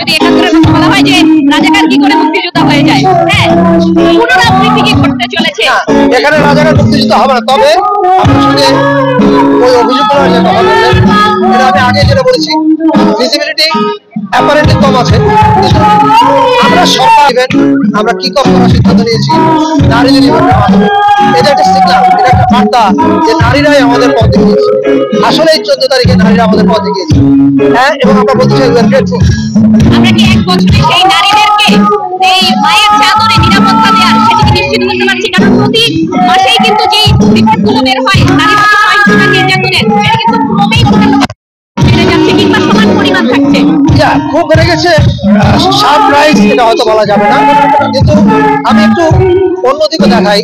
যদি ৭১-এর কথা বলা হয় যে রাজাকার কি করে মুক্তিযোদ্ধা হয়ে যায়, হ্যাঁ পুনরাবৃত্তি কি ঘটতে চলেছে? এখানে রাজাকার মুক্তিযোদ্ধা হবে না, তবে আপনার সঙ্গে ওই অভিযোগগুলো যে কথা বললেন এটা আমি আগে যেটা বলেছি, ভিজিবিলিটি অ্যাপারেন্টলি কম আছে। আমরা সরকার আমরা কি করার সিদ্ধান্ত নিয়েছি নারীদের ইভেন্টের মাধ্যমে, এটা একটা সিগন্যাল, এটা একটা বার্তা যে নারীরাই আমাদের পথ দেখিয়েছে। আসলে এই 14 তারিখে নারীরা আমাদের পথ দেখিয়েছে, হ্যাঁ, এবং আমরা বলতে চাই আমরা কি এক বছরে সেই নারীদেরকে এই মায়ের চাদরে নিরাপত্তা দেওয়ার সেটিকে নিশ্চিত করতে পারছি? কারণ প্রতি মাসেই কিন্তু যে রিপোর্টগুলো বের হয় নারী সহিংসতা নির্যাতনের, সেটা কিন্তু ক্রমেই বেড়ে যাচ্ছে কিংবা সমান পরিমাণ থাকছে। খুব বেড়ে গেছে, শার্প রাইজ এটা হয়তো বলা যাবে না, কিন্তু আমি একটু অন্যদিকে দেখাই।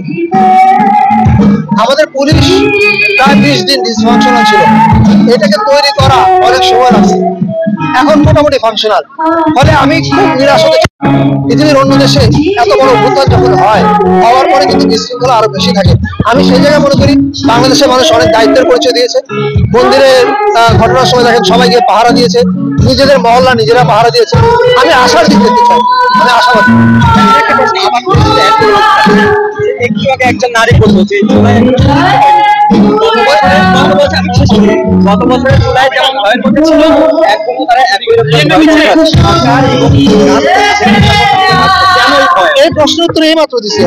আমাদের পুলিশ প্রায় 20 দিন ডিসফাংশনাল ছিল, এটাকে তৈরি করা অনেক সময় লাগছে, এখন মোটামুটি ফাংশনাল। ফলে আমি খুব নিরাশ হতে, পৃথিবীর অন্য দেশে এত বড় অভ্যুত্থান যখন হওয়ার পরে কিন্তু বিশৃঙ্খলা আরো বেশি থাকে। আমি সেই জায়গায় মনে করি বাংলাদেশের মানুষ অনেক দায়িত্বের পরিচয় দিয়েছে। মন্দিরের ঘটনার সময় দেখেন সবাই গিয়ে পাহারা দিয়েছে, নিজেদের মহল্লা নিজেরা পাহারা দিয়েছে। আমি আশার দিক দেখতে চাই, আমি আশাবাদী। একটু আগে একজন নারী বলল যে গত বছরের জুলাই যেমন ভয়ের মধ্যে ছিল, এখন তারা এই প্রশ্ন উত্তর এই মাত্র দিচ্ছে,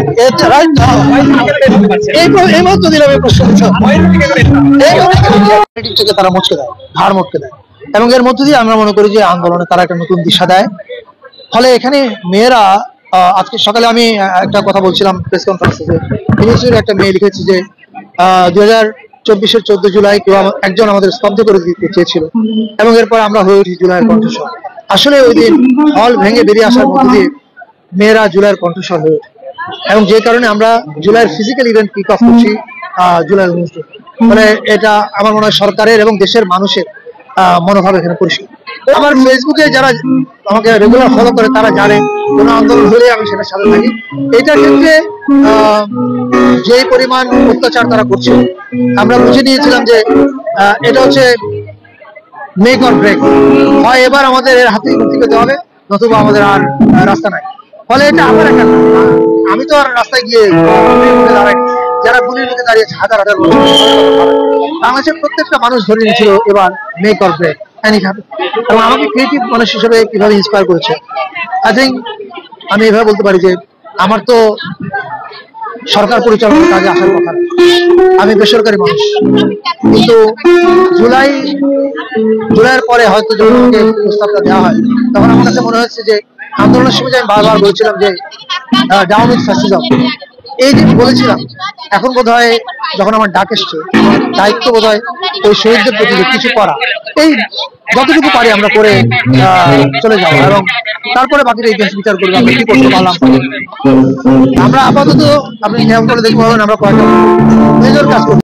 এই মাত্র দিলাম এই প্রশ্ন থেকে তারা মুচকে দেয়, ভার মুচকে দেয়, এবং এর মধ্য দিয়ে আমরা মনে করি যে আন্দোলনে তারা একটা নতুন দিশা দেয়। ফলে এখানে মেয়েরা, আজকে সকালে আমি একটা কথা বলছিলাম প্রেস কনফারেন্সে, যে একটা মেয়ে লিখেছে যে 2024-এর 14 জুলাই কেউ একজন আমাদের স্তব্ধ করে দিতে চেয়েছিল, এবং এরপর আমরা হয়ে উঠি জুলাইয়ের কণ্ঠস্বর। আসলে ওই দিন হল ভেঙে বেরিয়ে আসার মধ্য দিয়ে মেয়েরা জুলাইয়ের কণ্ঠস্বর হয়ে ওঠে, এবং যে কারণে আমরা জুলাইয়ের ফিজিক্যাল ইভেন্ট কিক অফ করছি জুলাইয়ের অনুষ্ঠান। ফলে এটা আমার মনে হয় সরকারের এবং দেশের মানুষের মনোভাব এখানে পরিষ্কার। আমার ফেসবুকে যারা আমাকে রেগুলার ফলো করে তারা জানে কোনো আন্দোলন হলে আমি সেটার সাথে থাকি। এটার ক্ষেত্রে যেই পরিমাণ অত্যাচার তারা করছে আমরা বুঝে নিয়েছিলাম যে এটা হচ্ছে মেক অর ব্রেক, হয় এবার আমাদের এর হাতে মুক্তি পেতে হবে, নতুবা আমাদের আর রাস্তা নাই। ফলে এটা আমার একটা, আমি তো আর রাস্তায় গিয়ে দাঁড়াই, যারা গুলির মুখে দাঁড়িয়েছে হাজার হাজার বাংলাদেশের প্রত্যেকটা মানুষ ধরে নিয়েছিল এবার মেক অর ব্রেক, এবং আমাকে ক্রিয়েটিভ মানুষ হিসেবে কিভাবে ইন্সপায়ার করেছে। আই থিঙ্ক আমি এভাবে বলতে পারি যে আমার তো সরকার পরিচালনার কাজে আসার কথা, আমি বেসরকারি মানুষ, কিন্তু জুলাইয়ের পরে হয়তো যখন আমাকে প্রস্তাবটা দেওয়া হয় তখন আমার কাছে মনে হচ্ছে যে আন্দোলনের সময় আমি বারবার বলেছিলাম যে ডাউন উইথ ফ্যাসিজম, এই যে বলেছিলাম, এখন বোধ হয় যখন আমার ডাক এসছে দায়িত্ব বোধ হয় ওই শহীদদের প্রতি কিছু করা, এই যতটুকু পারি আমরা করে চলে যাবো, এবং তারপরে বাকিটা ইতিহাস বিচার করবো আমরা কি করতে পারলাম। আমরা আপাতত আপনি খেয়াল করে দেখতে পাবেন আমরা কয়েকটা মেজর কাজ করছি।